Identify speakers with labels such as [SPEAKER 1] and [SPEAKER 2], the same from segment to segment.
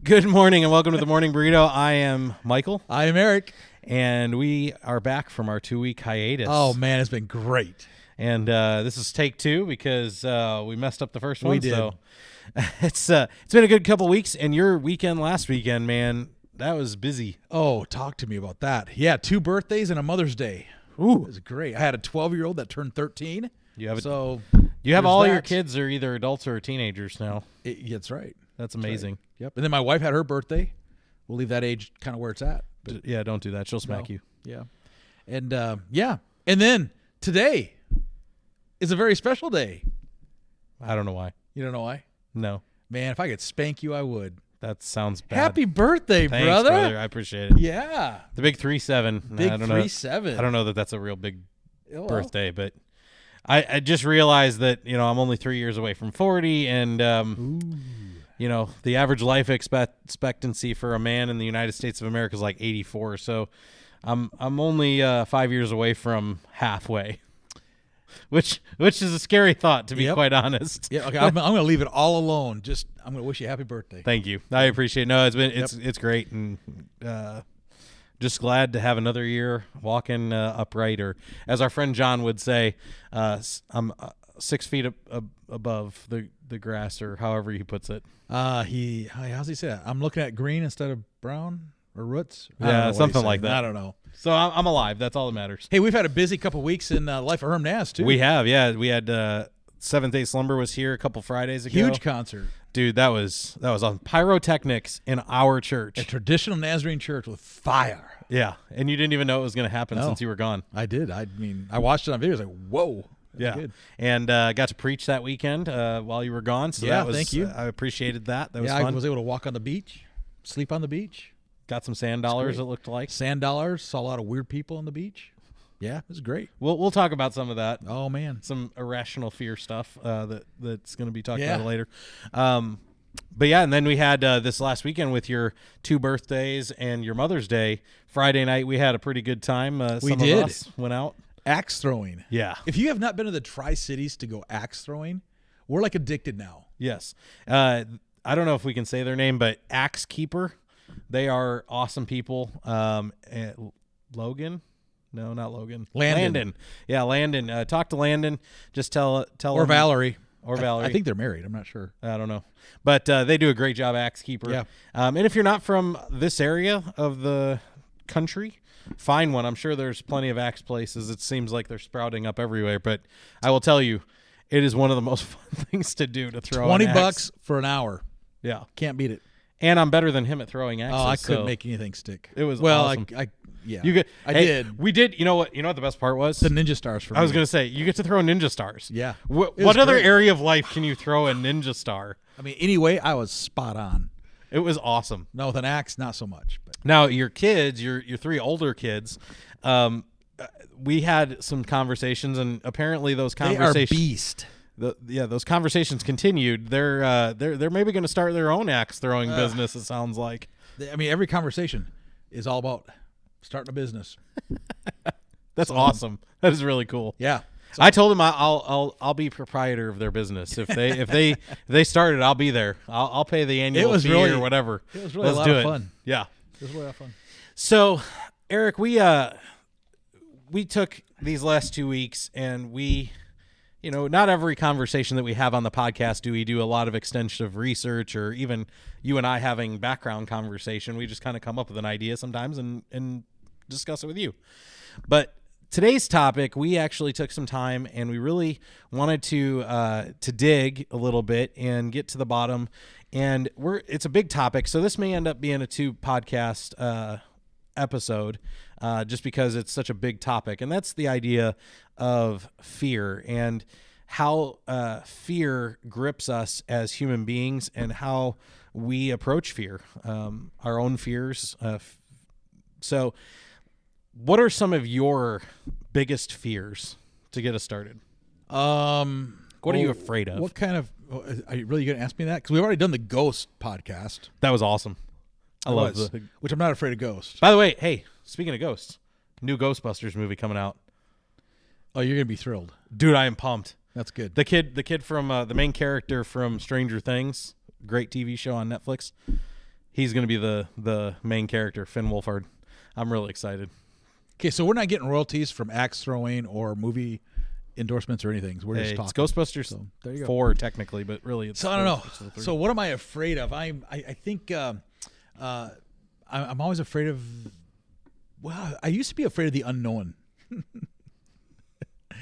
[SPEAKER 1] Good morning and welcome to the Morning Burrito. I am Michael.
[SPEAKER 2] I am Eric.
[SPEAKER 1] And we are back from our 2-week hiatus.
[SPEAKER 2] Oh, man, it's been great.
[SPEAKER 1] And this is take 2 because we messed up the first one.
[SPEAKER 2] We did.
[SPEAKER 1] So it's been a good couple weeks. And your weekend last weekend, man, that was busy.
[SPEAKER 2] Oh, talk to me about that. Yeah, 2 birthdays and a Mother's Day.
[SPEAKER 1] Ooh.
[SPEAKER 2] It was great. I had a 12-year-old that turned 13.
[SPEAKER 1] You have
[SPEAKER 2] there's
[SPEAKER 1] all your
[SPEAKER 2] that.
[SPEAKER 1] kids are either adults or teenagers now.
[SPEAKER 2] That's right.
[SPEAKER 1] That's amazing.
[SPEAKER 2] Right. Yep. And then my wife had her birthday. We'll leave that age kind of where it's at. But
[SPEAKER 1] Yeah, don't do that. She'll smack you.
[SPEAKER 2] Yeah. And, And then today is a very special day.
[SPEAKER 1] I don't know why.
[SPEAKER 2] You don't know why?
[SPEAKER 1] No.
[SPEAKER 2] Man, if I could spank you, I would.
[SPEAKER 1] That sounds bad.
[SPEAKER 2] Happy birthday,
[SPEAKER 1] Thanks,
[SPEAKER 2] brother.
[SPEAKER 1] I appreciate it.
[SPEAKER 2] Yeah.
[SPEAKER 1] The big 3-7.
[SPEAKER 2] Big
[SPEAKER 1] I don't know.
[SPEAKER 2] 3-7.
[SPEAKER 1] I don't know that that's a real big
[SPEAKER 2] Oh, well.
[SPEAKER 1] birthday, but I just realized that, I'm only 3 years away from 40, and the average life expectancy for a man in the United States of America is like 84. So I'm only 5 years away from halfway, which is a scary thought, to be quite honest.
[SPEAKER 2] Yeah, okay. I'm going to leave it all alone. I'm going to wish you a happy birthday.
[SPEAKER 1] Thank you. I appreciate it. No, it's great, and just glad to have another year walking upright, or as our friend John would say, I'm 6 feet above the grass, or however he puts it.
[SPEAKER 2] How's he say that? I'm looking at green instead of brown or roots.
[SPEAKER 1] Yeah, something like that.
[SPEAKER 2] I don't know.
[SPEAKER 1] So I'm alive. That's all that matters.
[SPEAKER 2] Hey, we've had a busy couple weeks in Life of Herm Nass too.
[SPEAKER 1] We have, yeah. We had Seventh Day Slumber was here a couple Fridays ago.
[SPEAKER 2] Huge concert.
[SPEAKER 1] Dude, that was on pyrotechnics in our church.
[SPEAKER 2] A traditional Nazarene church with fire.
[SPEAKER 1] Yeah, and you didn't even know it was going to happen since you were gone.
[SPEAKER 2] I did. I mean, I watched it on video. I was like, whoa.
[SPEAKER 1] Yeah,
[SPEAKER 2] good.
[SPEAKER 1] And got to preach that weekend while you were gone. So that was,
[SPEAKER 2] thank you.
[SPEAKER 1] I apprecited that. That was
[SPEAKER 2] fun.
[SPEAKER 1] fun.
[SPEAKER 2] I was able to walk on the beach, sleep on the beach.
[SPEAKER 1] Got some sand dollars, it looked like.
[SPEAKER 2] Sand dollars. Saw a lot of weird people on the beach. Yeah, it was great.
[SPEAKER 1] We'll talk about some of that.
[SPEAKER 2] Oh, man.
[SPEAKER 1] Some irrational fear stuff that's going to be talked about
[SPEAKER 2] Yeah.
[SPEAKER 1] later. But yeah, and then we had this last weekend with your 2 birthdays and your Mother's Day. Friday night, we had a pretty good time.
[SPEAKER 2] We
[SPEAKER 1] Some
[SPEAKER 2] did.
[SPEAKER 1] of us went out.
[SPEAKER 2] Axe throwing.
[SPEAKER 1] Yeah.
[SPEAKER 2] If you have not been to the Tri-Cities to go axe throwing, we're like addicted now.
[SPEAKER 1] Yes. I don't know if we can say their name, but Axe Keeper. They are awesome people. Logan? No, not Logan.
[SPEAKER 2] Landon.
[SPEAKER 1] Yeah, Landon. Talk to Landon. Just tell
[SPEAKER 2] Or
[SPEAKER 1] him.
[SPEAKER 2] Valerie.
[SPEAKER 1] Or Valerie.
[SPEAKER 2] I think they're married. I'm not sure.
[SPEAKER 1] I don't know. But they do a great job, Axe Keeper.
[SPEAKER 2] Yeah.
[SPEAKER 1] And if you're not from this area of the country, find one. I'm sure there's plenty of axe places. It seems like they're sprouting up everywhere. But I will tell you, it is one of the most fun things to do, to throw an axe.
[SPEAKER 2] $20 for an hour.
[SPEAKER 1] Yeah.
[SPEAKER 2] Can't beat it.
[SPEAKER 1] And I'm better than him at throwing axes.
[SPEAKER 2] Oh, I couldn't
[SPEAKER 1] so
[SPEAKER 2] make anything stick.
[SPEAKER 1] It was
[SPEAKER 2] well,
[SPEAKER 1] awesome.
[SPEAKER 2] yeah.
[SPEAKER 1] I
[SPEAKER 2] did.
[SPEAKER 1] We did. You know what? You know what the best part was?
[SPEAKER 2] The Ninja Stars for me.
[SPEAKER 1] I was going to say, you get to throw ninja stars.
[SPEAKER 2] Yeah.
[SPEAKER 1] What
[SPEAKER 2] It was
[SPEAKER 1] other
[SPEAKER 2] great.
[SPEAKER 1] area of life can you throw a ninja star?
[SPEAKER 2] I mean, anyway, I was spot on.
[SPEAKER 1] It was awesome.
[SPEAKER 2] No, with an axe, not so much. But
[SPEAKER 1] Now, your kids, your 3 older kids, we had some conversations, and apparently those
[SPEAKER 2] they are
[SPEAKER 1] conversations,
[SPEAKER 2] beast.
[SPEAKER 1] those conversations continued. They're maybe going to start their own axe throwing business. It sounds like.
[SPEAKER 2] I mean, every conversation is all about starting a business.
[SPEAKER 1] That's awesome. That is really cool.
[SPEAKER 2] Yeah.
[SPEAKER 1] I told them I'll be proprietor of their business. If they started, I'll be there. I'll pay the annual fee or whatever.
[SPEAKER 2] It was really
[SPEAKER 1] Let's
[SPEAKER 2] a lot
[SPEAKER 1] do
[SPEAKER 2] of
[SPEAKER 1] it.
[SPEAKER 2] fun.
[SPEAKER 1] Yeah.
[SPEAKER 2] It was really a lot of fun.
[SPEAKER 1] So, Eric, we took these last 2 weeks, and we, not every conversation that we have on the podcast do we do a lot of extensive research, or even you and I having background conversation. We just kind of come up with an idea sometimes and discuss it with you. But today's topic, we actually took some time, and we really wanted to dig a little bit and get to the bottom. And it's a big topic, so this may end up being a 2 podcast episode, just because it's such a big topic, and that's the idea of fear and how fear grips us as human beings, and how we approach fear, our own fears. So what are some of your biggest fears to get us started? What are you afraid of?
[SPEAKER 2] What kind of? Are you really going to ask me that? Because we've already done the Ghost podcast.
[SPEAKER 1] That was awesome. I love
[SPEAKER 2] which I'm not afraid of ghosts.
[SPEAKER 1] By the way, hey, speaking of ghosts, new Ghostbusters movie coming out.
[SPEAKER 2] Oh, you're going to be thrilled.
[SPEAKER 1] Dude, I am pumped.
[SPEAKER 2] That's good.
[SPEAKER 1] The kid from the main character from Stranger Things, great TV show on Netflix. he's going to be the main character, Finn Wolfhard. I'm really excited.
[SPEAKER 2] Okay, so we're not getting royalties from axe throwing or movie endorsements or anything. We're just
[SPEAKER 1] It's
[SPEAKER 2] talking.
[SPEAKER 1] Ghostbusters
[SPEAKER 2] So, there you go.
[SPEAKER 1] 4 technically, but really it's
[SPEAKER 2] So I don't know.
[SPEAKER 1] Ghostbusters 3.
[SPEAKER 2] So what am I afraid of? I think I'm always afraid of. Well, I used to be afraid of the unknown.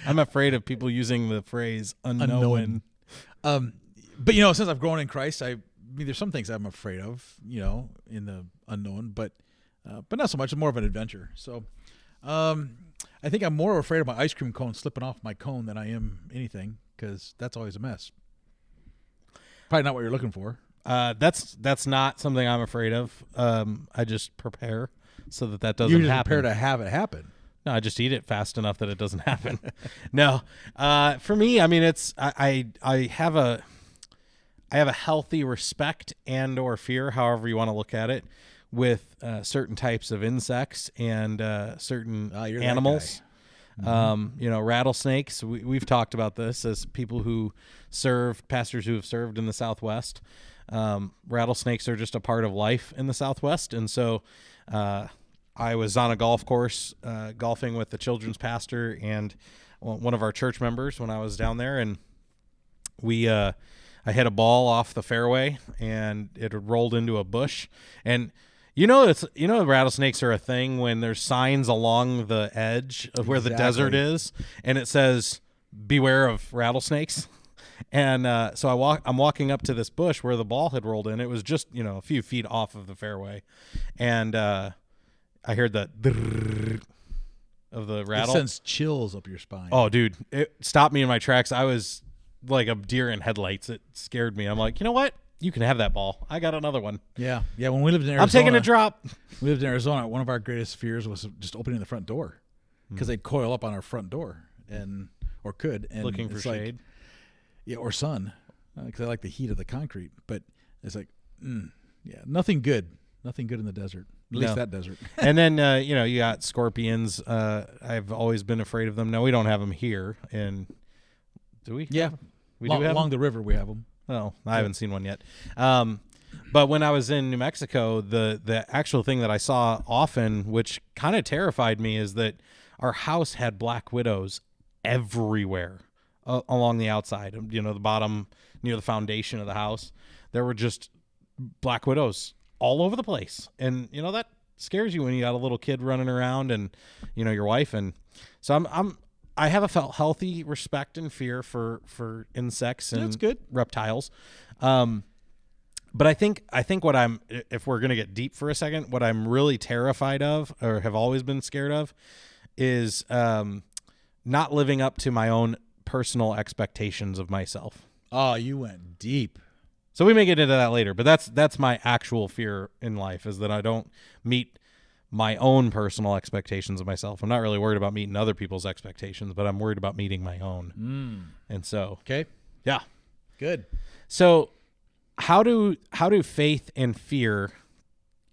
[SPEAKER 1] I'm afraid of people using the phrase unknown.
[SPEAKER 2] But since I've grown in Christ, I mean, there's some things I'm afraid of, in the unknown, but not so much. It's more of an adventure. So, I think I'm more afraid of my ice cream cone slipping off my cone than I am anything, because that's always a mess. Probably not what you're looking for.
[SPEAKER 1] That's not something I'm afraid of. I just prepare so that doesn't
[SPEAKER 2] You just
[SPEAKER 1] happen.
[SPEAKER 2] prepare to have it happen.
[SPEAKER 1] No, I just eat it fast enough that it doesn't happen. No, for me, I mean, it's I have a healthy respect and or fear, however you want to look at it, with certain types of insects and certain
[SPEAKER 2] You're that
[SPEAKER 1] animals.
[SPEAKER 2] guy.
[SPEAKER 1] Rattlesnakes. We've talked about this as people who pastors who have served in the Southwest. Rattlesnakes are just a part of life in the Southwest, and so I was on a golf course golfing with the children's pastor and one of our church members when I was down there, and I hit a ball off the fairway and it rolled into a bush. And rattlesnakes are a thing when there's signs along the edge of where the desert is, and it says beware of rattlesnakes. And so I'm walking up to this bush where the ball had rolled in. It was just a few feet off of the fairway, and I heard the drrrr of the rattle.
[SPEAKER 2] It sends chills up your spine.
[SPEAKER 1] Oh, dude, it stopped me in my tracks. I was like a deer in headlights. It scared me. I'm like, you know what? You can have that ball. I got another one.
[SPEAKER 2] Yeah. When we lived in Arizona,
[SPEAKER 1] I'm taking a drop.
[SPEAKER 2] We lived in Arizona. One of our greatest fears was just opening the front door, because they'd coil up on our front door and
[SPEAKER 1] Looking for shade.
[SPEAKER 2] Or sun, because I like the heat of the concrete. But it's like, nothing good in the desert. At least that desert.
[SPEAKER 1] And then you got scorpions. I've always been afraid of them. No, we don't have them here. And do we?
[SPEAKER 2] Yeah,
[SPEAKER 1] we do have
[SPEAKER 2] along
[SPEAKER 1] them?
[SPEAKER 2] the river we have them.
[SPEAKER 1] Oh, I haven't seen one yet. But when I was in New Mexico, the actual thing that I saw often, which kind of terrified me, is that our house had black widows everywhere along the outside. The bottom near the foundation of the house, there were just black widows all over the place, and that scares you when you got a little kid running around and your wife. And so I have a healthy respect and fear for insects and
[SPEAKER 2] That's good.
[SPEAKER 1] reptiles. But I think if we're going to get deep for a second, what I'm really terrified of, or have always been scared of, is not living up to my own personal expectations of myself.
[SPEAKER 2] Oh, you went deep.
[SPEAKER 1] So we may get into that later, but that's my actual fear in life, is that I don't meet my own personal expectations of myself. I'm not really worried about meeting other people's expectations, but I'm worried about meeting my own. And so,
[SPEAKER 2] Okay.
[SPEAKER 1] yeah.
[SPEAKER 2] Good.
[SPEAKER 1] So how do faith and fear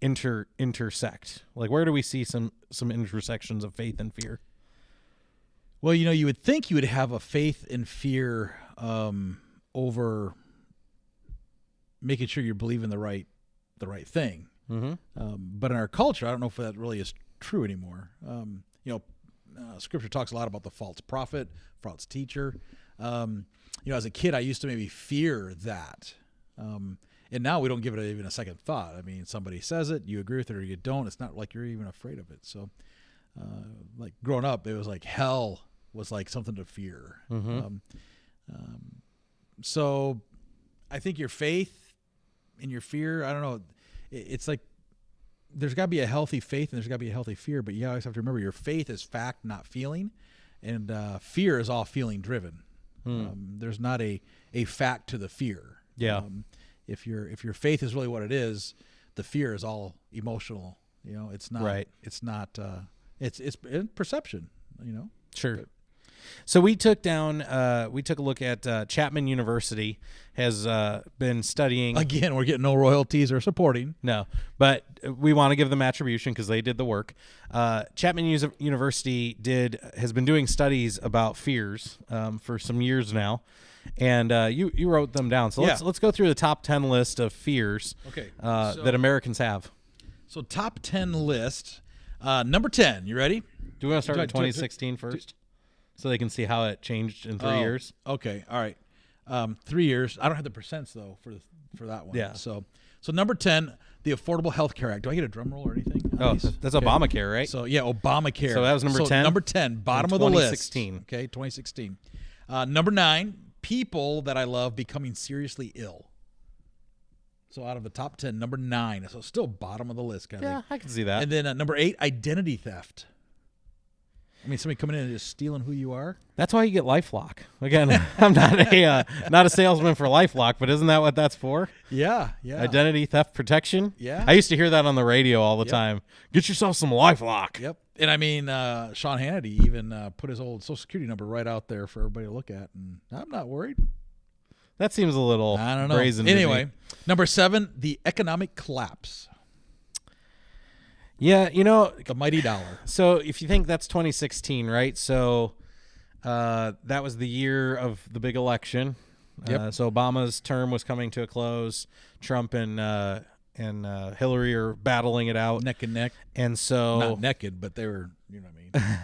[SPEAKER 1] intersect? Like, where do we see some intersections of faith and fear?
[SPEAKER 2] Well, you would think you would have a faith and fear over making sure you're believing the right thing.
[SPEAKER 1] Mm-hmm.
[SPEAKER 2] But in our culture, I don't know if that really is true anymore. Scripture talks a lot about the false prophet, false teacher. As a kid, I used to maybe fear that. And now we don't give it even a second thought. I mean, somebody says it, you agree with it or you don't. It's not like you're even afraid of it. So, like growing up, it was like hell was like something to fear.
[SPEAKER 1] Mm-hmm.
[SPEAKER 2] So I think your faith and your fear, I don't know, it's like there's got to be a healthy faith and there's got to be a healthy fear, but you always have to remember your faith is fact, not feeling, and fear is all feeling driven. There's not a fact to the fear.
[SPEAKER 1] Yeah.
[SPEAKER 2] If your faith is really what it is, the fear is all emotional. It's not.
[SPEAKER 1] Right.
[SPEAKER 2] It's not. It's perception.
[SPEAKER 1] Sure. So we took a look at Chapman University has been studying.
[SPEAKER 2] Again, we're getting no royalties or supporting.
[SPEAKER 1] No, but we want to give them attribution because they did the work. Chapman University has been doing studies about fears for some years now, and you wrote them down. So let's go through the top 10 list of fears that Americans have.
[SPEAKER 2] So top 10 list, number 10. You ready?
[SPEAKER 1] Do we want to start with 2016 first, so they can see how it changed in 3 years?
[SPEAKER 2] Okay, all right. 3 years. I don't have the percents though for that one.
[SPEAKER 1] Yeah.
[SPEAKER 2] So number 10, the Affordable Health Care Act. Do I get a drum roll or anything?
[SPEAKER 1] Oh, that's okay. Obamacare, right?
[SPEAKER 2] So yeah, Obamacare.
[SPEAKER 1] So that was number 10.
[SPEAKER 2] Number 10, bottom of the list.
[SPEAKER 1] 2016.
[SPEAKER 2] Okay, 2016. Number 9, people that I love becoming seriously ill. So out of the top 10, number 9. So still bottom of the list, kind of thing.
[SPEAKER 1] I can see that.
[SPEAKER 2] And then number 8, identity theft. I mean, somebody coming in and just stealing who you are.
[SPEAKER 1] That's why you get LifeLock. Again, I'm not a salesman for LifeLock, but isn't that what that's for?
[SPEAKER 2] Yeah.
[SPEAKER 1] Identity theft protection.
[SPEAKER 2] Yeah.
[SPEAKER 1] I used to hear that on the radio all the time. Get yourself some LifeLock.
[SPEAKER 2] Yep. And I mean, Sean Hannity even put his old Social Security number right out there for everybody to look at, and I'm not worried.
[SPEAKER 1] That seems a little
[SPEAKER 2] I don't know.
[SPEAKER 1] brazen.
[SPEAKER 2] Anyway, number 7, the economic collapse.
[SPEAKER 1] Yeah,
[SPEAKER 2] The mighty dollar.
[SPEAKER 1] So if you think that's 2016, right? So that was the year of the big election.
[SPEAKER 2] Yep.
[SPEAKER 1] So Obama's term was coming to a close. Trump and Hillary are battling it out
[SPEAKER 2] Neck and neck.
[SPEAKER 1] And so
[SPEAKER 2] Not naked, but they were, you know what I mean.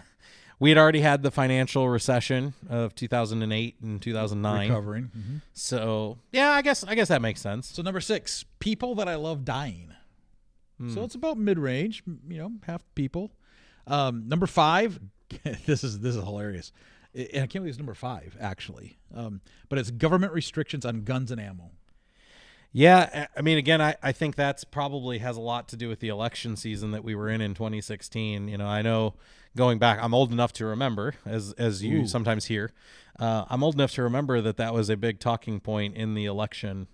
[SPEAKER 1] we had already had the financial recession of 2008 and 2009.
[SPEAKER 2] Recovering. Mm-hmm.
[SPEAKER 1] So yeah, I guess that makes sense.
[SPEAKER 2] So number 6, people that I love dying. So it's about mid-range, half people. Number 5, this is hilarious. And I can't believe it's number 5, actually. But it's government restrictions on guns and ammo.
[SPEAKER 1] Yeah, I mean, again, I think that's probably has a lot to do with the election season that we were in 2016. I know going back, I'm old enough to remember, as you sometimes hear, I'm old enough to remember that was a big talking point in the election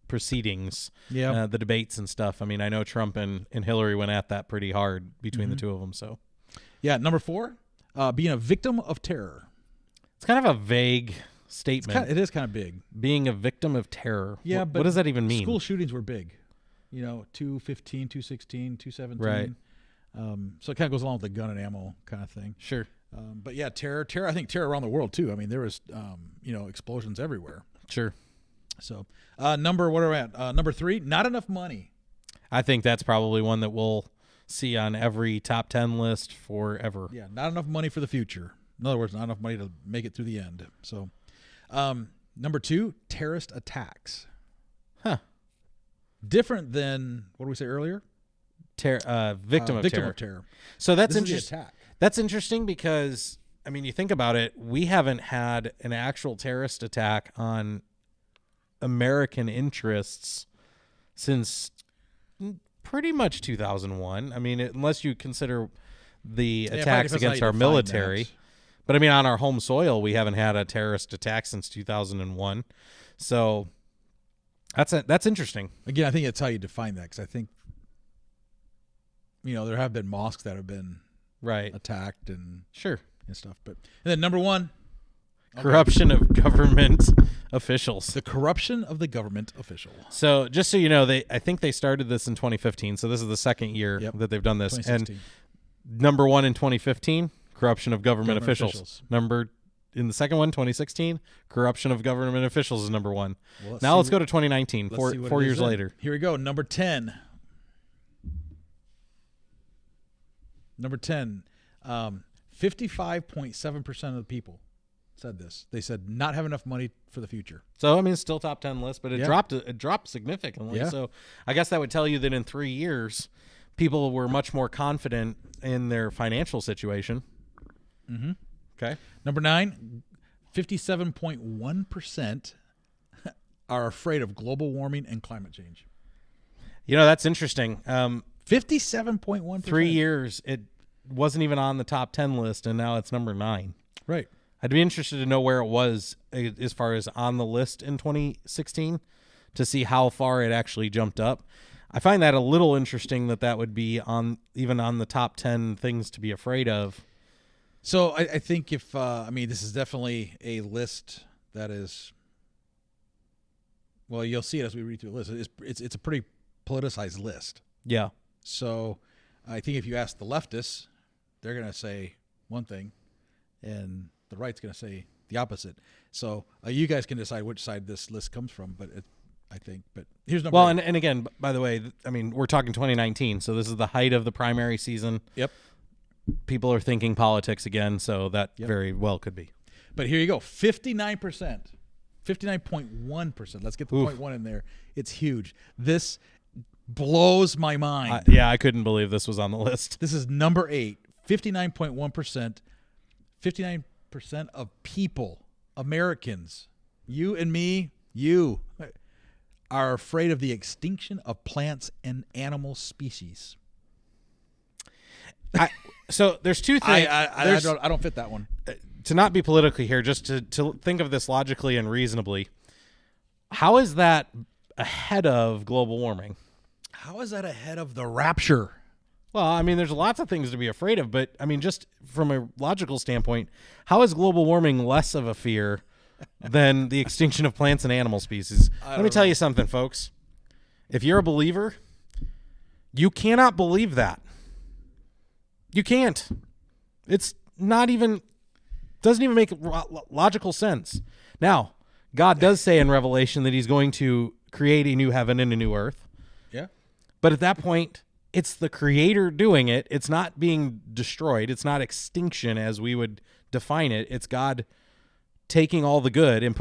[SPEAKER 1] proceedings, the debates and stuff. I mean, I know Trump and Hillary went at that pretty hard between the two of them. So,
[SPEAKER 2] yeah, number 4, being a victim of terror.
[SPEAKER 1] It's kind of a vague statement.
[SPEAKER 2] It is kind of big.
[SPEAKER 1] Being a victim of terror.
[SPEAKER 2] Yeah,
[SPEAKER 1] what does that even mean?
[SPEAKER 2] School shootings were big. 215, 216, 217.
[SPEAKER 1] Right.
[SPEAKER 2] So it kind of goes along with the gun and ammo kind of thing.
[SPEAKER 1] Sure.
[SPEAKER 2] But yeah, terror. I think terror around the world too. I mean, there was explosions everywhere.
[SPEAKER 1] Sure.
[SPEAKER 2] So number 3, not enough money.
[SPEAKER 1] I think that's probably one that we'll see on every top 10 list forever.
[SPEAKER 2] Yeah, not enough money for the future. In other words, not enough money to make it through the end. So, number 2, terrorist attacks.
[SPEAKER 1] Huh.
[SPEAKER 2] Different than, what did we say earlier?
[SPEAKER 1] Victim of terror. So that's interesting. That's interesting because, I mean, you think about it, we haven't had an actual terrorist attack on American interests since pretty much 2001. I mean, unless you consider the attacks against our military. But I mean, on our home soil, we haven't had a terrorist attack since 2001. So that's interesting.
[SPEAKER 2] Again, I think that's how you define that, because I think, there have been mosques that have been attacked and stuff. But and then number 1,
[SPEAKER 1] corruption of government officials.
[SPEAKER 2] The corruption of the government official.
[SPEAKER 1] So just so you know, I think they started this in 2015. So this is the second year that they've done this. And number 1 in 2015, corruption of government officials. In the second one, 2016, corruption of government officials is number 1. Well, let's go to 2019, four years later.
[SPEAKER 2] Here we go. Number 10. Number 10, 55.7% of the people said this. They said not have enough money for the future.
[SPEAKER 1] So I mean, it's still top 10 list, but it dropped significantly. Yeah. So I guess that would tell you that in 3 years, people were much more confident in their financial situation.
[SPEAKER 2] Mm-hmm.
[SPEAKER 1] Okay.
[SPEAKER 2] Number 9, 57.1% are afraid of global warming and climate change.
[SPEAKER 1] That's interesting.
[SPEAKER 2] 57.1%.
[SPEAKER 1] 3 years, it wasn't even on the top 10 list, and now it's number 9.
[SPEAKER 2] Right.
[SPEAKER 1] I'd be interested to know where it was as far as on the list in 2016 to see how far it actually jumped up. I find that a little interesting that would be even on the top 10 things to be afraid of.
[SPEAKER 2] So I think if I mean, this is definitely a list that is. Well, you'll see it as we read through the list. It's a pretty politicized list.
[SPEAKER 1] Yeah.
[SPEAKER 2] So I think if you ask the leftists, they're going to say one thing, and the right's going to say the opposite. So you guys can decide which side this list comes from. But I think. But here's number.
[SPEAKER 1] Well,
[SPEAKER 2] 8.
[SPEAKER 1] and again, by the way, I mean, we're talking 2019, so this is the height of the primary season.
[SPEAKER 2] Yep.
[SPEAKER 1] People are thinking politics again, so that very well could be.
[SPEAKER 2] But here you go, 59%. 59.1%. Let's get the 0.1 in there. It's huge. This blows my mind.
[SPEAKER 1] Yeah, I couldn't believe this was on the list.
[SPEAKER 2] This is number 8. 59.1%. 59% of people, Americans, you and me, you, are afraid of the extinction of plants and animal species.
[SPEAKER 1] So there's two things.
[SPEAKER 2] I don't fit that one.
[SPEAKER 1] To not be politically here, just to think of this logically and reasonably, how is that ahead of global warming?
[SPEAKER 2] How is that ahead of the rapture?
[SPEAKER 1] Well, I mean, there's lots of things to be afraid of, but I mean, just from a logical standpoint, how is global warming less of a fear than the extinction of plants and animal species? Let me tell you something, folks. If you're a believer, you cannot believe that. You can't. It's not even... doesn't even make logical sense. Now, God does say in Revelation that he's going to create a new heaven and a new earth.
[SPEAKER 2] Yeah.
[SPEAKER 1] But at that point, it's the creator doing it. It's not being destroyed. It's not extinction as we would define it. It's God taking all the good and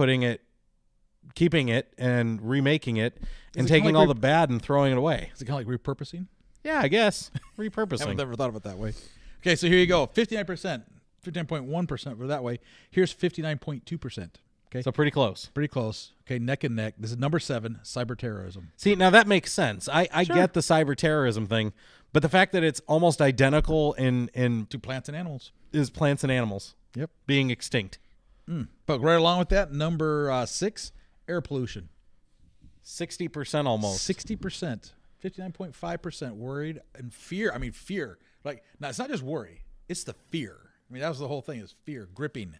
[SPEAKER 1] keeping it and remaking it and taking all the bad and throwing it away.
[SPEAKER 2] Is it kind of like repurposing?
[SPEAKER 1] Yeah, I guess. Repurposing.
[SPEAKER 2] I've never thought of it that way. Okay, so here you go. 59%. 59.1% for that way. Here's 59.2%. Okay.
[SPEAKER 1] So pretty close.
[SPEAKER 2] Pretty close. Okay, neck and neck. This is number 7, cyber terrorism.
[SPEAKER 1] See, now that makes sense. I get the cyber terrorism thing, but the fact that it's almost identical in
[SPEAKER 2] To plants and animals.
[SPEAKER 1] is plants and animals
[SPEAKER 2] Yep.
[SPEAKER 1] being extinct.
[SPEAKER 2] But right along with that, number 6, air pollution.
[SPEAKER 1] 60% almost.
[SPEAKER 2] 60%. 59.5% worried and fear. I mean, fear. Like, now it's not just worry. It's the fear. I mean, that was the whole thing, is fear, gripping,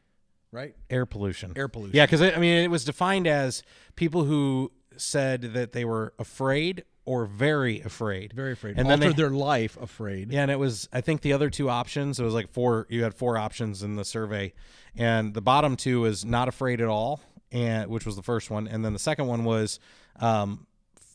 [SPEAKER 2] right?
[SPEAKER 1] Air pollution.
[SPEAKER 2] Air pollution.
[SPEAKER 1] Yeah, because I mean, it was defined as people who said that they were afraid or very afraid.
[SPEAKER 2] Very afraid.
[SPEAKER 1] And
[SPEAKER 2] Altered
[SPEAKER 1] then
[SPEAKER 2] their life afraid.
[SPEAKER 1] Yeah, and it was, I think the other two options, it was like 4, you had 4 options in the survey. And the bottom 2 was not afraid at all, and which was the first one. And then the second one was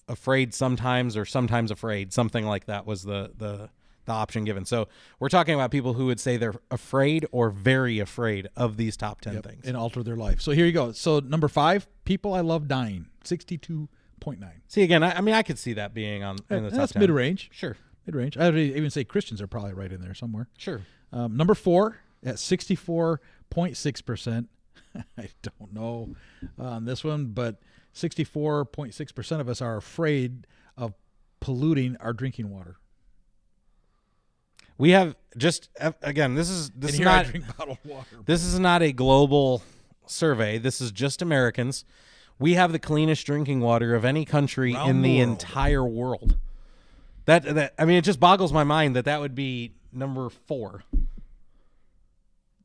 [SPEAKER 1] afraid sometimes or sometimes afraid. Something like that was the option given. So we're talking about people who would say they're afraid or very afraid of these top 10 things.
[SPEAKER 2] And alter their life. So here you go. So number 5, people I love dying. 62.9.
[SPEAKER 1] See, again, I mean, I could see that being in the top
[SPEAKER 2] That's
[SPEAKER 1] 10.
[SPEAKER 2] mid-range.
[SPEAKER 1] Sure.
[SPEAKER 2] Mid-range. I would even say Christians are probably right in there somewhere.
[SPEAKER 1] Sure.
[SPEAKER 2] Number 4 at 64.6%. I don't know on this one, but 64.6% of us are afraid of polluting our drinking water.
[SPEAKER 1] We have just, again, this is
[SPEAKER 2] I
[SPEAKER 1] not
[SPEAKER 2] drink bottled water.
[SPEAKER 1] this is not a global survey. This is just Americans. We have the cleanest drinking water of any country in the entire world. That I mean, it just boggles my mind that would be number 4.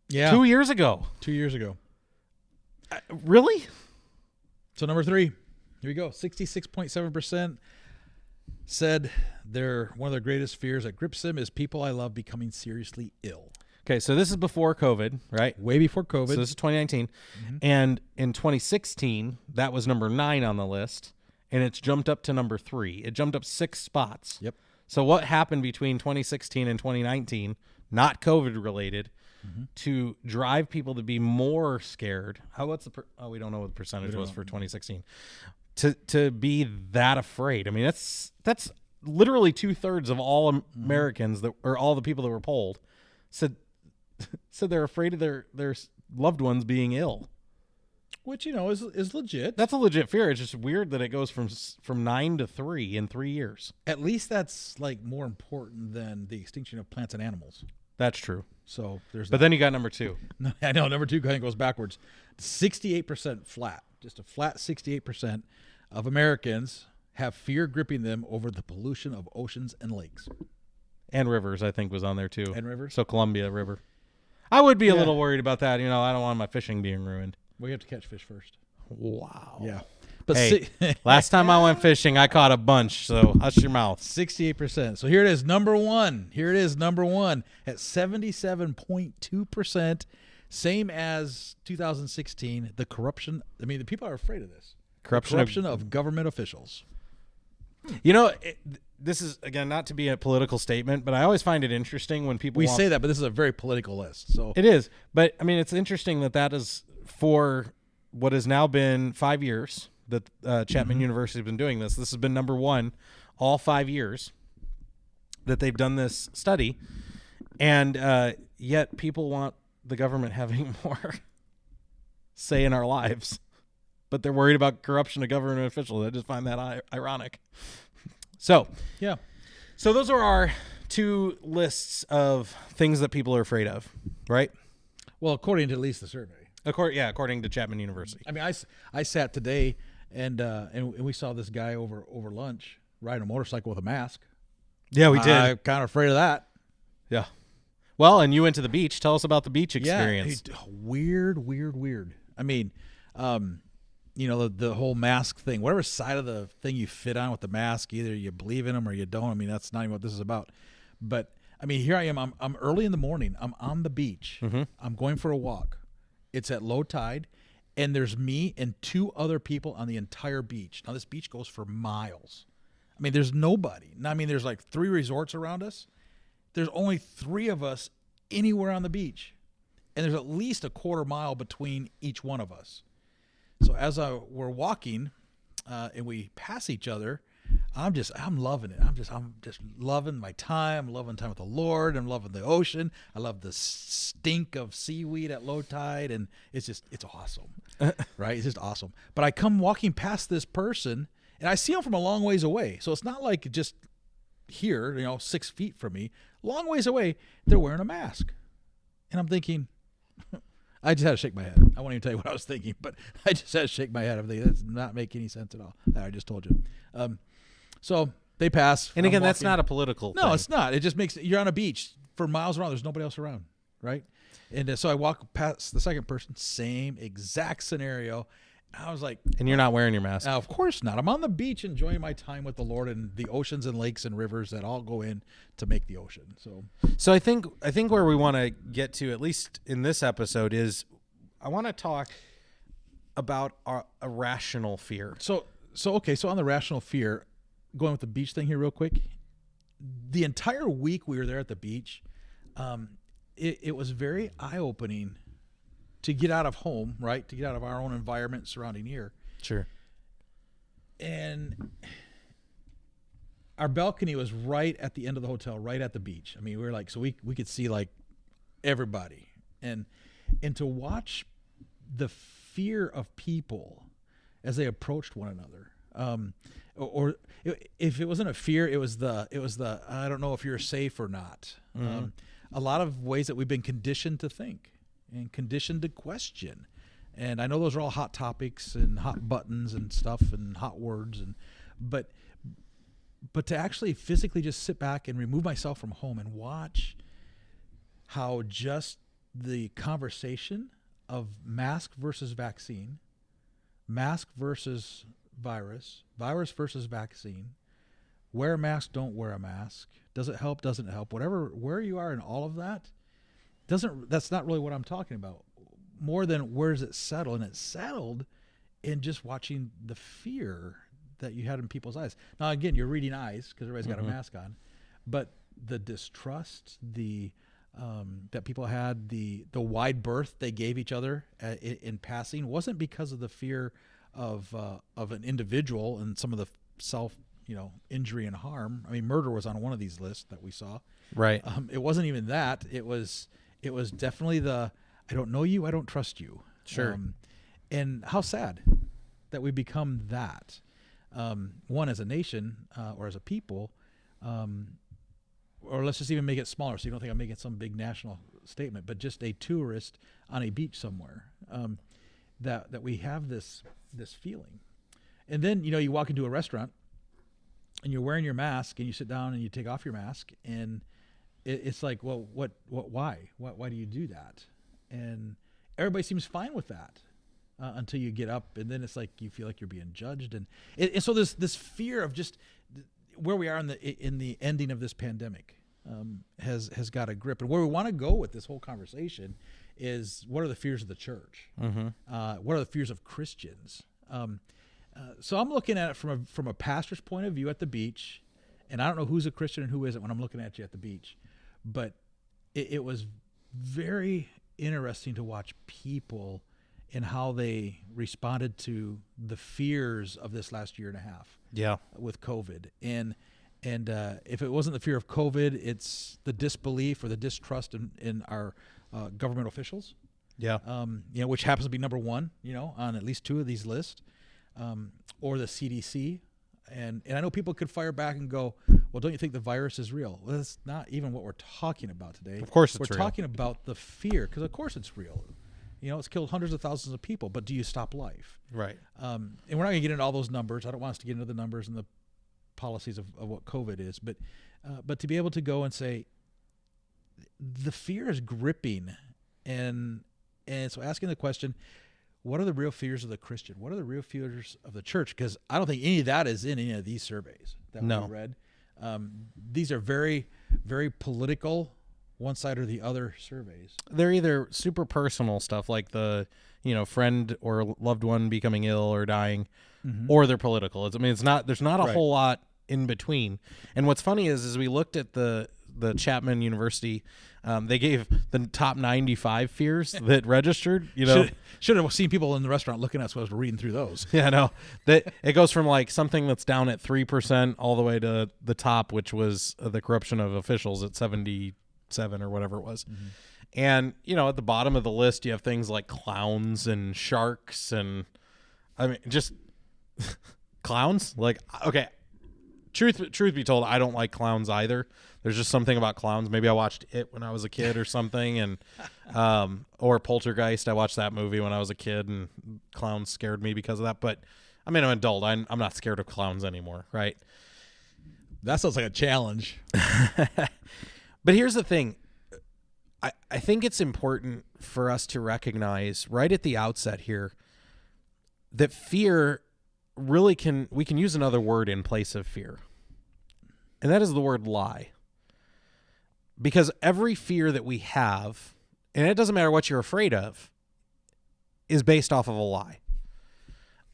[SPEAKER 2] Yeah.
[SPEAKER 1] 2 years ago.
[SPEAKER 2] 2 years ago.
[SPEAKER 1] Really?
[SPEAKER 2] So number 3, here we go. 66.7% said one of their greatest fears that grips them is people I love becoming seriously ill.
[SPEAKER 1] Okay, so this is before COVID, right?
[SPEAKER 2] Way before COVID.
[SPEAKER 1] So this is 2019. And in 2016, that was number 9 on the list, and it's jumped up to number 3. It jumped up 6 spots.
[SPEAKER 2] Yep.
[SPEAKER 1] So what happened between 2016 and 2019, not COVID related, to drive people to be more scared? We don't know what the percentage was for 2016. To be that afraid. I mean, that's literally 2/3 of all Americans or all the people that were polled said they're afraid of their loved ones being ill.
[SPEAKER 2] Which, is legit.
[SPEAKER 1] That's a legit fear. It's just weird that it goes from 9 to 3 in 3 years.
[SPEAKER 2] At least that's like more important than the extinction of plants and animals.
[SPEAKER 1] That's true.
[SPEAKER 2] So there's
[SPEAKER 1] But then you got number 2.
[SPEAKER 2] I know number 2 kind of goes backwards. 68% flat. Just a flat 68% of Americans have fear gripping them over the pollution of oceans and lakes.
[SPEAKER 1] And rivers, I think, was on there too.
[SPEAKER 2] And rivers?
[SPEAKER 1] So Columbia River. I would be a
[SPEAKER 2] Yeah.
[SPEAKER 1] little worried about that. You know, I don't want my fishing being ruined.
[SPEAKER 2] We have to catch fish first.
[SPEAKER 1] Wow.
[SPEAKER 2] Yeah. But
[SPEAKER 1] Hey, last time I went fishing, I caught a bunch. So hush your mouth.
[SPEAKER 2] 68%. So here it is, number one. Here it is, number one at 77.2%. Same as 2016. The corruption. I mean, the people are afraid of this.
[SPEAKER 1] Corruption
[SPEAKER 2] of government officials.
[SPEAKER 1] You know, this is, again, not to be a political statement, but I always find it interesting when people
[SPEAKER 2] We
[SPEAKER 1] want-
[SPEAKER 2] say that, but this is a very political list. So
[SPEAKER 1] It is. But, I mean, it's interesting that is for what has now been 5 years that Chapman University has been doing this. This has been number one all 5 years that they've done this study. And yet people want the government having more say in our lives. But they're worried about corruption of government officials. I just find that ironic. So
[SPEAKER 2] yeah.
[SPEAKER 1] So those are our two lists of things that people are afraid of, right?
[SPEAKER 2] Well, according to at least the survey.
[SPEAKER 1] According to Chapman University.
[SPEAKER 2] I mean, I sat today and we saw this guy over lunch riding a motorcycle with a mask.
[SPEAKER 1] Yeah, we did.
[SPEAKER 2] I'm kind of afraid of that.
[SPEAKER 1] Yeah. Well, and you went to the beach. Tell us about the beach experience.
[SPEAKER 2] Yeah, weird. I mean, you know, the whole mask thing, whatever side of the thing you fit on with the mask, either you believe in them or you don't. I mean, that's not even what this is about. But I mean, here I am. I'm early in the morning. I'm on the beach. I'm going for a walk. It's at low tide, and there's me and two other people on the entire beach. Now, this beach goes for miles. I mean, there's nobody. I mean, there's like 3 resorts around us. There's only 3 of us anywhere on the beach, and there's at least a quarter mile between each one of us. So as we're walking, and we pass each other, I'm loving it. I'm just loving my time. I'm loving time with the Lord. I'm loving the ocean. I love the stink of seaweed at low tide, and it's awesome, right? It's just awesome. But I come walking past this person, and I see them from a long ways away. So it's not like just here, 6 feet from me, long ways away. They're wearing a mask, and I'm thinking. I just had to shake my head. I won't even tell you what I was thinking, but I just had to shake my head. I'm thinking, that does not make any sense at all. I just told you. So they pass.
[SPEAKER 1] And again,
[SPEAKER 2] I'm
[SPEAKER 1] that's
[SPEAKER 2] walking.
[SPEAKER 1] not a political
[SPEAKER 2] No,
[SPEAKER 1] thing.
[SPEAKER 2] it's not. It just makes you're on a beach for miles around. There's nobody else around, right? And so I walk past the second person, same exact scenario. I was like,
[SPEAKER 1] And you're not wearing your mask.
[SPEAKER 2] of course not. I'm on the beach enjoying my time with the Lord and the oceans and lakes and rivers that all go in to make the ocean.
[SPEAKER 1] So I think where we want to get to, at least in this episode, is I want to talk about our irrational fear.
[SPEAKER 2] So on the rational fear, going with the beach thing here real quick, the entire week we were there at the beach, it was very eye-opening to get out of home, right? To get out of our own environment surrounding here.
[SPEAKER 1] Sure.
[SPEAKER 2] And our balcony was right at the end of the hotel, right at the beach. I mean, we were like, so we could see like everybody. And to watch the fear of people as they approached one another. Or if it wasn't a fear, it was the I don't know if you're safe or not. A lot of ways that we've been conditioned to think and conditioned to question. And I know those are all hot topics and hot buttons and stuff and hot words, but to actually physically just sit back and remove myself from home and watch how just the conversation of mask versus vaccine, mask versus virus versus vaccine, wear a mask, don't wear a mask, does it help, doesn't help, where you are in all of that, that's not really what I'm talking about. More than where does it settle? And it settled in just watching the fear that you had in people's eyes. Now, again, you're reading eyes because everybody's got a mask on, but the distrust, that people had, the wide berth they gave each other in passing wasn't because of the fear of an individual and some of the self, injury and harm. I mean, murder was on one of these lists that we saw.
[SPEAKER 1] Right.
[SPEAKER 2] It wasn't even that. It was definitely I don't know you, I don't trust you.
[SPEAKER 1] Sure.
[SPEAKER 2] And how sad that we become that. One, as a nation or as a people, or let's just even make it smaller so you don't think I'm making some big national statement, but just a tourist on a beach somewhere, that we have this feeling. And then, you walk into a restaurant and you're wearing your mask and you sit down and you take off your mask and it's like, well, why do you do that? And everybody seems fine with that until you get up, and then it's like you feel like you're being judged, and so this fear of just where we are in the ending of this pandemic has got a grip. And where we want to go with this whole conversation is, what are the fears of the church? What are the fears of Christians? So I'm looking at it from a pastor's point of view at the beach, and I don't know who's a Christian and who isn't when I'm looking at you at the beach, but it was very interesting to watch people and how they responded to the fears of this last year and a half.
[SPEAKER 1] Yeah.
[SPEAKER 2] With COVID. And if it wasn't the fear of COVID, it's the disbelief or the distrust in our government officials.
[SPEAKER 1] Yeah.
[SPEAKER 2] Which happens to be number one, on at least two of these lists, or the CDC. And I know people could fire back and go, well, don't you think the virus is real? Well, that's not even what we're talking about today.
[SPEAKER 1] Of course
[SPEAKER 2] we're
[SPEAKER 1] real.
[SPEAKER 2] talking about the fear, because of course it's real. It's killed hundreds of thousands of people, but do you stop life?
[SPEAKER 1] Right.
[SPEAKER 2] And we're not going to get into all those numbers. I don't want us to get into the numbers and the policies of what COVID is, but to be able to go and say, the fear is gripping, and so asking the question, what are the real fears of the Christian? What are the real fears of the church? Because I don't think any of that is in any of these surveys that we read. These are very, very political, one side or the other surveys.
[SPEAKER 1] They're either super personal stuff like the, friend or loved one becoming ill or dying, or they're political. There's not a whole lot in between. And what's funny is we looked at the Chapman University, they gave the top 95 fears that registered,
[SPEAKER 2] Should have seen people in the restaurant looking at us while I was reading through those.
[SPEAKER 1] Yeah, I know. That it goes from like something that's down at 3% all the way to the top, which was the corruption of officials at 77 or whatever it was. And, at the bottom of the list, you have things like clowns and sharks and, just clowns. Like, okay, truth be told, I don't like clowns either. There's just something about clowns. Maybe I watched It when I was a kid or something, and or Poltergeist. I watched that movie when I was a kid, and clowns scared me because of that. But I'm an adult. I'm not scared of clowns anymore, right?
[SPEAKER 2] That sounds like a challenge.
[SPEAKER 1] But here's the thing. I think it's important for us to recognize right at the outset here that fear really we can use another word in place of fear. And that is the word lie. Because every fear that we have, and it doesn't matter what you're afraid of, is based off of a lie.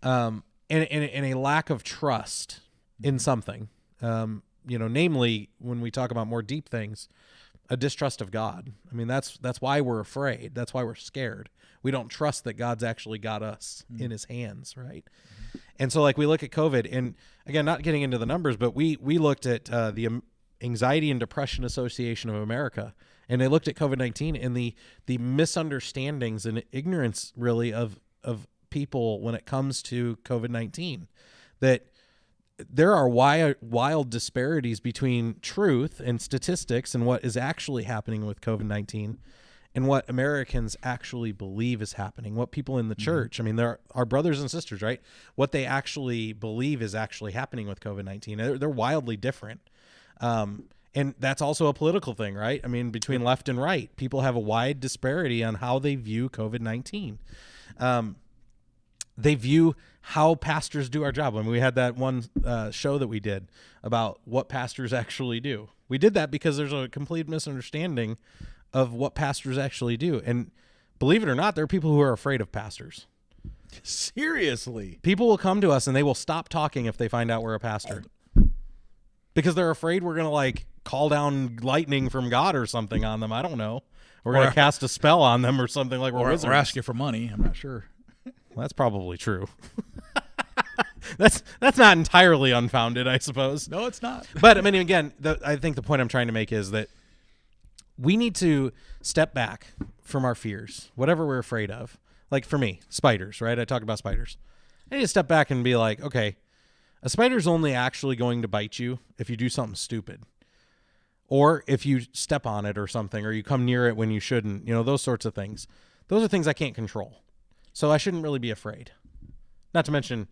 [SPEAKER 1] And a lack of trust in something. Namely, when we talk about more deep things, a distrust of God. That's why we're afraid. That's why we're scared. We don't trust that God's actually got us in his hands, right? And so, like, we look at COVID, and again, not getting into the numbers, but we looked at the Anxiety and Depression Association of America, and they looked at COVID-19 and the misunderstandings and ignorance, really, of people when it comes to COVID-19, that there are wild disparities between truth and statistics and what is actually happening with COVID-19 and what Americans actually believe is happening, what people in the church, they're our brothers and sisters, right? What they actually believe is actually happening with COVID-19. They're wildly different. And that's also a political thing, right? Between left and right, people have a wide disparity on how they view COVID-19. They view how pastors do our job. We had that one show that we did about what pastors actually do. We did that because there's a complete misunderstanding of what pastors actually do. And believe it or not, there are people who are afraid of pastors.
[SPEAKER 2] Seriously.
[SPEAKER 1] People will come to us and they will stop talking if they find out we're a pastor. Because they're afraid we're going to call down lightning from God or something on them. I don't know. We're going to cast a spell on them or something, like we're wizards.
[SPEAKER 2] Or ask you for money. I'm not sure.
[SPEAKER 1] Well, that's probably true. That's not entirely unfounded, I suppose.
[SPEAKER 2] No, it's not.
[SPEAKER 1] But again, I think the point I'm trying to make is that we need to step back from our fears, whatever we're afraid of. Like for me, spiders, right? I talk about spiders. I need to step back and be like, okay, a spider's only actually going to bite you if you do something stupid. Or if you step on it or something, or you come near it when you shouldn't, those sorts of things. Those are things I can't control. So I shouldn't really be afraid. Not to mention,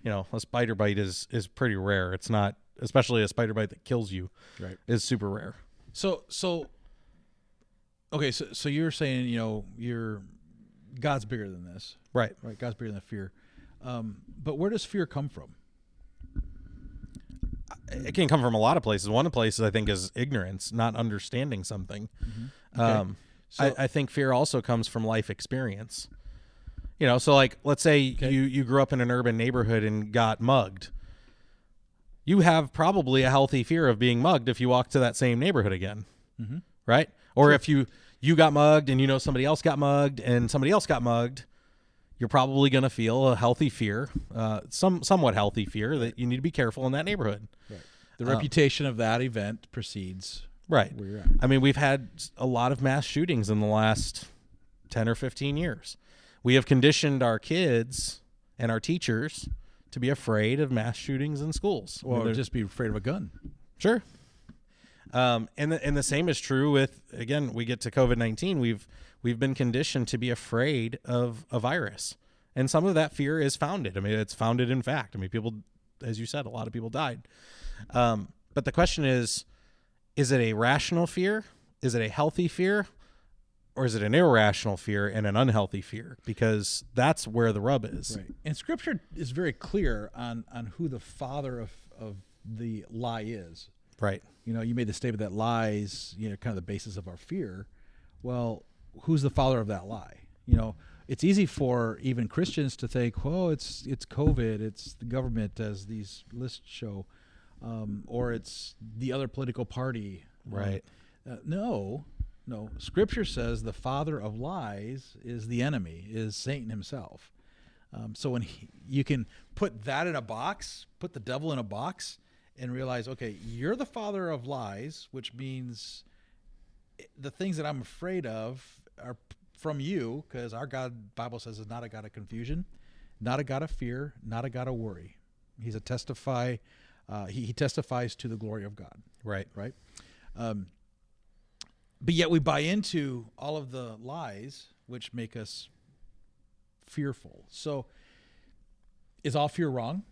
[SPEAKER 1] a spider bite is pretty rare. It's not, especially a spider bite that kills you,
[SPEAKER 2] right,
[SPEAKER 1] is super rare.
[SPEAKER 2] So okay, so you're saying, God's bigger than this,
[SPEAKER 1] Right.
[SPEAKER 2] right? God's bigger than fear. But where does fear come from?
[SPEAKER 1] It can come from a lot of places. One of the places I think is ignorance, not understanding something.
[SPEAKER 2] Okay. So-
[SPEAKER 1] I think fear also comes from life experience. So like, let's say you grew up in an urban neighborhood and got mugged. You have probably a healthy fear of being mugged if you walk to that same neighborhood again, right? Or if you got mugged and somebody else got mugged and somebody else got mugged, you're probably going to feel a healthy fear, somewhat healthy fear that you need to be careful in that neighborhood.
[SPEAKER 2] Right. The reputation of that event precedes
[SPEAKER 1] Right.
[SPEAKER 2] where you're at.
[SPEAKER 1] I mean, we've had a lot of mass shootings in the last 10 or 15 years. We have conditioned our kids and our teachers to be afraid of mass shootings in schools.
[SPEAKER 2] Or just be afraid of a gun.
[SPEAKER 1] Sure. And the same is true with, again, we get to COVID-19. We've been conditioned to be afraid of a virus. And some of that fear is founded. I mean, it's founded in fact. I mean, people, as you said, a lot of people died. But the question is it a rational fear? Is it a healthy fear? Or is it an irrational fear and an unhealthy fear? Because that's where the rub is.
[SPEAKER 2] Right. And Scripture is very clear on who the father of the lie is.
[SPEAKER 1] Right.
[SPEAKER 2] You made the statement that lies, kind of the basis of our fear. Well, who's the father of that lie? It's easy for even Christians to think, oh, it's COVID, it's the government, as these lists show, or it's the other political party.
[SPEAKER 1] Right.
[SPEAKER 2] No. Scripture says the father of lies is the enemy, is Satan himself. So when you can put that in a box, put the devil in a box, and realize, okay, you're the father of lies, which means the things that I'm afraid of are from you, because our God, Bible says, is not a God of confusion, not a God of fear, not a God of worry. He's a testify. He testifies to the glory of God.
[SPEAKER 1] Right.
[SPEAKER 2] Right. But yet we buy into all of the lies, which make us fearful. So, is all fear wrong?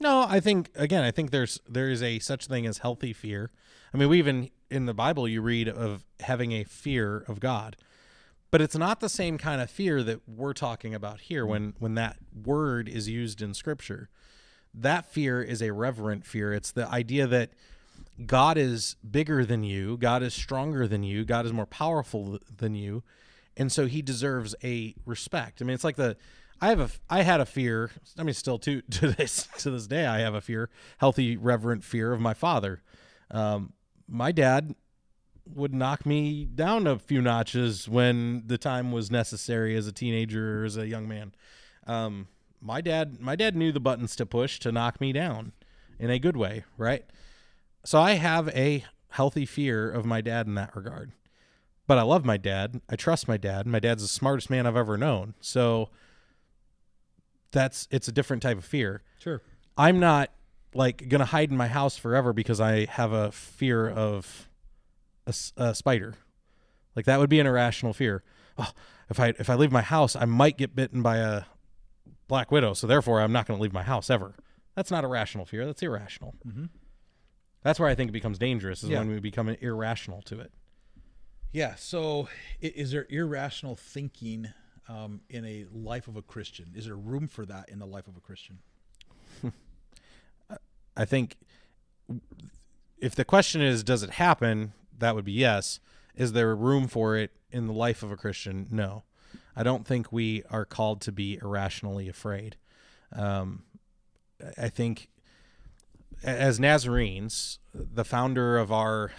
[SPEAKER 1] No, I think there is a such thing as healthy fear. I mean, we even in the Bible you read of having a fear of God. But it's not the same kind of fear that we're talking about here when that word is used in Scripture. That fear is a reverent fear. It's the idea that God is bigger than you, God is stronger than you, God is more powerful than you, and so he deserves a respect. I mean, it's like I had a fear. I mean, still to this day, I have a fear, healthy, reverent fear of my father. My dad would knock me down a few notches when the time was necessary as a teenager or as a young man. My dad knew the buttons to push to knock me down in a good way, right? So I have a healthy fear of my dad in that regard. But I love my dad. I trust my dad. My dad's the smartest man I've ever known. So it's a different type of fear.
[SPEAKER 2] Sure.
[SPEAKER 1] I'm not like going to hide in my house forever because I have a fear of a spider. Like that would be an irrational fear. Oh, if I leave my house, I might get bitten by a black widow. So therefore I'm not going to leave my house ever. That's not a rational fear. That's irrational.
[SPEAKER 2] Mm-hmm.
[SPEAKER 1] That's where I think it becomes dangerous is
[SPEAKER 2] Yeah.
[SPEAKER 1] when we become irrational to it.
[SPEAKER 2] Yeah. So, is there irrational thinking in a life of a Christian? Is there room for that in the life of a Christian?
[SPEAKER 1] I think if the question is, does it happen? That would be yes. Is there room for it in the life of a Christian? No. I don't think we are called to be irrationally afraid. I think as Nazarenes, the founder of our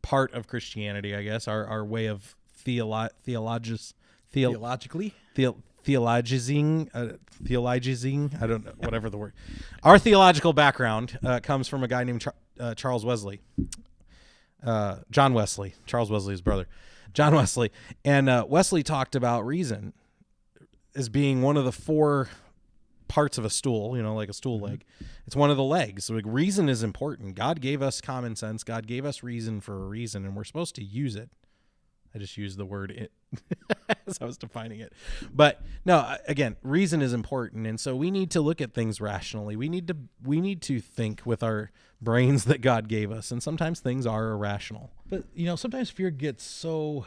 [SPEAKER 1] part of Christianity, I guess, our way of theologizing, I don't know, whatever the word. Our theological background comes from a guy named Charles Wesley. John Wesley. Charles Wesley's brother. John Wesley. And Wesley talked about reason as being one of the four parts of a stool, like a stool leg. It's one of the legs. So like, reason is important. God gave us common sense. God gave us reason for a reason, and we're supposed to use it. I just used the word as I was defining it. But no, again, reason is important, and so we need to look at things rationally. We need to think with our brains that God gave us, and sometimes things are irrational.
[SPEAKER 2] But sometimes fear gets so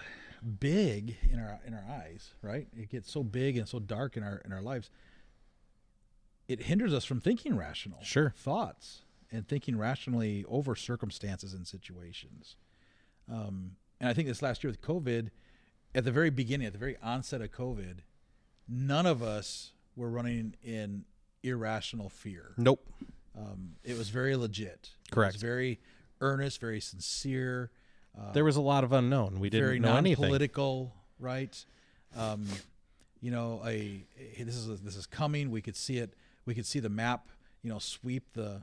[SPEAKER 2] big in our eyes, right? It gets so big and so dark in our lives. It hinders us from thinking rational thoughts and thinking rationally over circumstances and situations. And I think this last year with COVID, at the very beginning, at the very onset of COVID, none of us were running in irrational fear.
[SPEAKER 1] Nope.
[SPEAKER 2] It was very legit.
[SPEAKER 1] Correct.
[SPEAKER 2] It was very earnest, very sincere.
[SPEAKER 1] There was a lot of unknown. We didn't know anything.
[SPEAKER 2] Very non-political, right? This is coming. We could see it. We could see the map, sweep the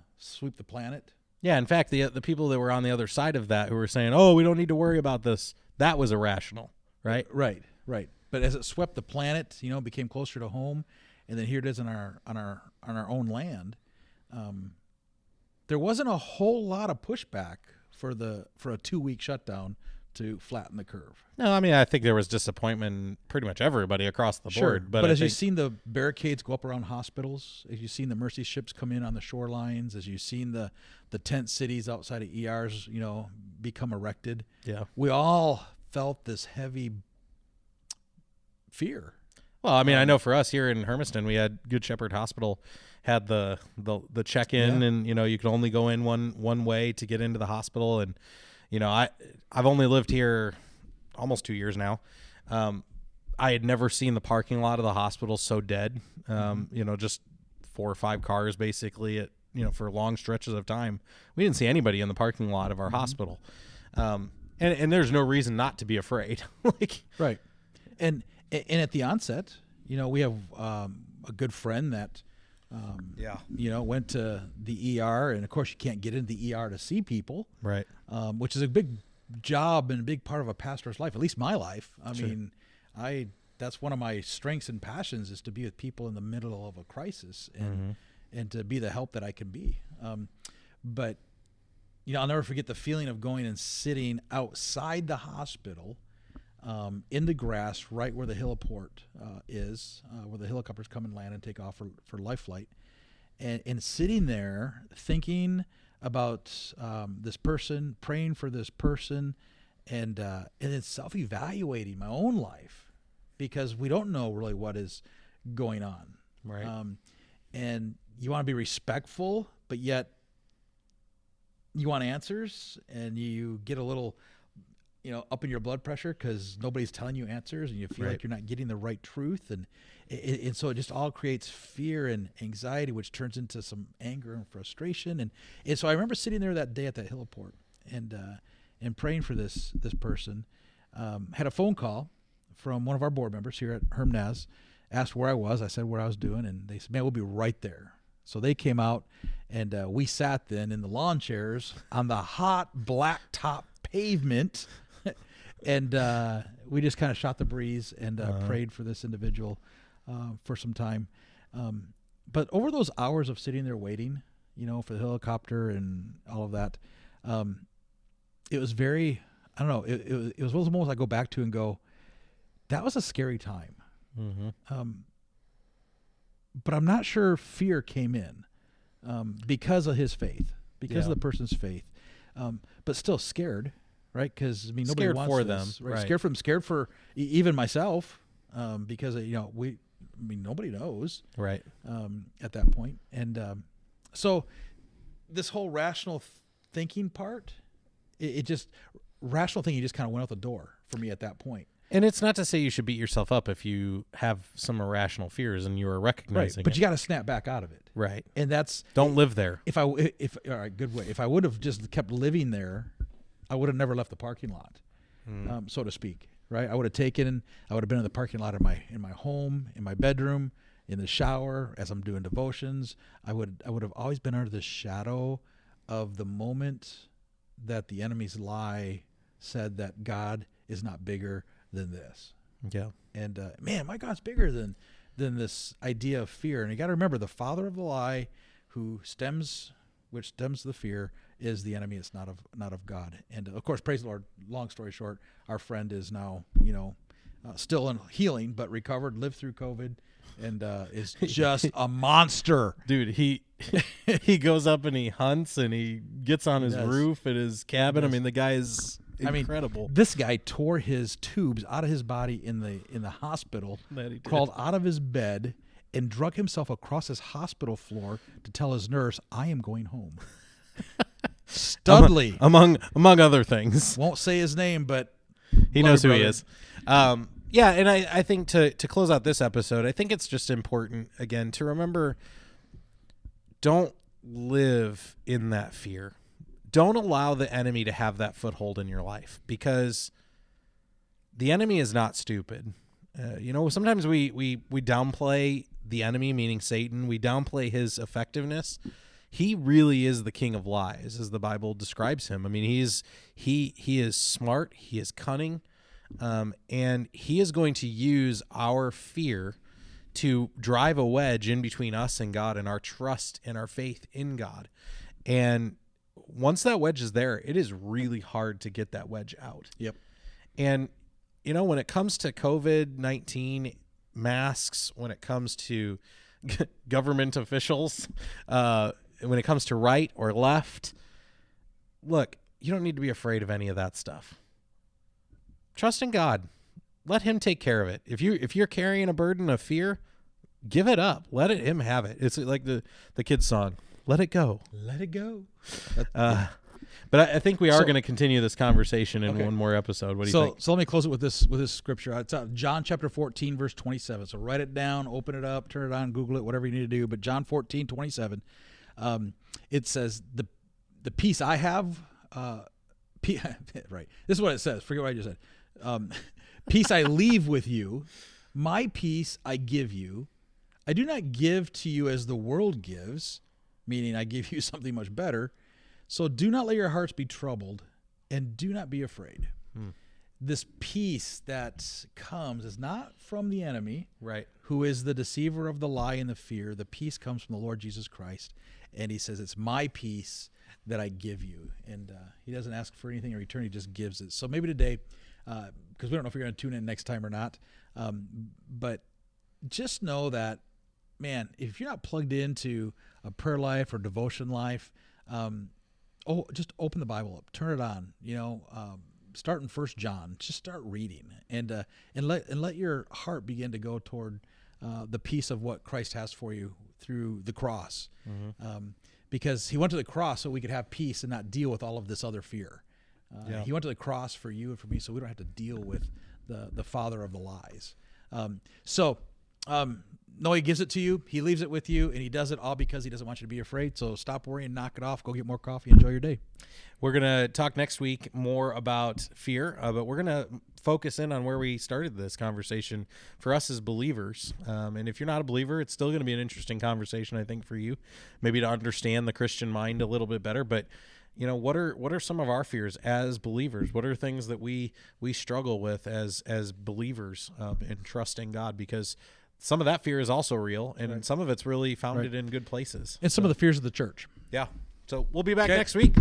[SPEAKER 2] planet.
[SPEAKER 1] Yeah, in fact, the people that were on the other side of that who were saying, "Oh, we don't need to worry about this," that was irrational, right?
[SPEAKER 2] Right. But as it swept the planet, became closer to home, and then here it is on our own land. There wasn't a whole lot of pushback for a 2-week shutdown to flatten the curve.
[SPEAKER 1] No, I mean, I think there was disappointment in pretty much everybody across the board.
[SPEAKER 2] But as you've seen the barricades go up around hospitals, as you've seen the mercy ships come in on the shorelines, as you've seen the tent cities outside of ERs, become erected, we all felt this heavy fear.
[SPEAKER 1] Well, I mean, I know for us here in Hermiston, we had Good Shepherd Hospital had the check-in, and you could only go in one way to get into the hospital, and I've only lived here almost 2 years now. I had never seen the parking lot of the hospital so dead. Just 4 or 5 cars basically at for long stretches of time. We didn't see anybody in the parking lot of our hospital, and there's no reason not to be afraid.
[SPEAKER 2] Right, and at the onset, we have a good friend that. Went to the ER, and of course you can't get into the ER to see people,
[SPEAKER 1] right?
[SPEAKER 2] Which is a big job and a big part of a pastor's life, at least my life. I mean, that's one of my strengths and passions is to be with people in the middle of a crisis and to be the help that I can be. But I'll never forget the feeling of going and sitting outside the hospital in the grass right where the heliport is, where the helicopters come and land and take off for life flight, and sitting there thinking about this person, praying for this person, and then self-evaluating my own life, because we don't know really what is going on.
[SPEAKER 1] Right.
[SPEAKER 2] And you want to be respectful, but yet you want answers, and you get a little up in your blood pressure because nobody's telling you answers, and you feel like you're not getting the right truth. And so it just all creates fear and anxiety, which turns into some anger and frustration. And so I remember sitting there that day at that heliport and praying for this person. Had a phone call from one of our board members here at HermNaz, asked where I was. I said where I was doing, and they said, "Man, we'll be right there." So they came out, and we sat then in the lawn chairs on the hot blacktop pavement. And we just kind of shot the breeze and prayed for this individual for some time. But over those hours of sitting there waiting, for the helicopter and all of that, it was very, I don't know, it was almost I go back to and go, that was a scary time. But I'm not sure fear came in because of his faith, because of the person's faith, but still scared. Right, because nobody
[SPEAKER 1] scared
[SPEAKER 2] wants
[SPEAKER 1] for
[SPEAKER 2] this,
[SPEAKER 1] them.
[SPEAKER 2] Right?
[SPEAKER 1] Right.
[SPEAKER 2] Scared for them, scared for even myself, because nobody knows.
[SPEAKER 1] Right.
[SPEAKER 2] At that point, and so this whole rational thinking part, it just rational thinking just kind of went out the door for me at that point.
[SPEAKER 1] And it's not to say you should beat yourself up if you have some irrational fears and you are recognizing
[SPEAKER 2] right, but
[SPEAKER 1] it.
[SPEAKER 2] you got to snap back out of it.
[SPEAKER 1] Right.
[SPEAKER 2] And that's
[SPEAKER 1] don't live there.
[SPEAKER 2] All right, good way. If I would have just kept living there, I would have never left the parking lot, so to speak. Right? I would have been in the parking lot in my home, in my bedroom, in the shower, as I'm doing devotions. I would have always been under the shadow of the moment that the enemy's lie said that God is not bigger than this.
[SPEAKER 1] Yeah.
[SPEAKER 2] And man, my God's bigger than this idea of fear. And you got to remember, the father of the lie, which stems the fear, is the enemy. It's not of God. And of course, praise the Lord. Long story short, our friend is now still in healing, but recovered, lived through COVID, and is just a monster.
[SPEAKER 1] Dude, he goes up and he hunts and he gets on his
[SPEAKER 2] does.
[SPEAKER 1] roof at his cabin. I mean, the guy is incredible.
[SPEAKER 2] This guy tore his tubes out of his body in the hospital,
[SPEAKER 1] That he did.
[SPEAKER 2] crawled out of his bed, and drug himself across his hospital floor to tell his nurse, "I am going home." Studley,
[SPEAKER 1] among other things.
[SPEAKER 2] won't say his name, but
[SPEAKER 1] He knows who he is. Yeah, and I think to close out this episode, I think it's just important, again, to remember, don't live in that fear. Don't allow the enemy to have that foothold in your life, because the enemy is not stupid. Sometimes we downplay the enemy, meaning Satan. We downplay his effectiveness. He really is the king of lies, as the Bible describes him. I mean, he is smart. He is cunning. And he is going to use our fear to drive a wedge in between us and God, and our trust and our faith in God. And once that wedge is there, it is really hard to get that wedge out.
[SPEAKER 2] Yep.
[SPEAKER 1] And, when it comes to COVID-19 masks, when it comes to government officials, when it comes to right or left, look, you don't need to be afraid of any of that stuff. Trust in God. Let him take care of it. If you're carrying a burden of fear, give it up. Let him have it. It's like the kids' song, "Let it go."
[SPEAKER 2] Let it go.
[SPEAKER 1] But I think we are going to continue this conversation in one more episode. What do you think?
[SPEAKER 2] So let me close it with this scripture. It's John chapter 14, verse 27. So write it down, open it up, turn it on, Google it, whatever you need to do. But John 14, 27, it says, the peace I have, right. This is what it says. Forget what I just said. Peace I leave with you. My peace I give you. I do not give to you as the world gives, meaning I give you something much better. So do not let your hearts be troubled, and do not be afraid. This peace that comes is not from the enemy,
[SPEAKER 1] Right.
[SPEAKER 2] who is the deceiver of the lie and the fear. The peace comes from the Lord Jesus Christ, and he says, it's my peace that I give you. And he doesn't ask for anything in return. He just gives it. So maybe today, because we don't know if you're going to tune in next time or not, but just know that, man, if you're not plugged into a prayer life or devotion life, just open the Bible up, turn it on, start in 1 John, just start reading, and let your heart begin to go toward the peace of what Christ has for you through the cross. Because he went to the cross so we could have peace and not deal with all of this other fear. He went to the cross for you and for me, so we don't have to deal with the father of the lies. No, he gives it to you, he leaves it with you, and he does it all because he doesn't want you to be afraid. So stop worrying, knock it off, go get more coffee, enjoy your day.
[SPEAKER 1] We're going to talk next week more about fear, but we're going to focus in on where we started this conversation for us as believers. And if you're not a believer, it's still going to be an interesting conversation, I think, for you, maybe to understand the Christian mind a little bit better. But what are some of our fears as believers? What are things that we struggle with as believers in trusting God? Because some of that fear is also real, and some of it's really founded in good places.
[SPEAKER 2] And some of the fears of the church.
[SPEAKER 1] Yeah. So we'll be back next week.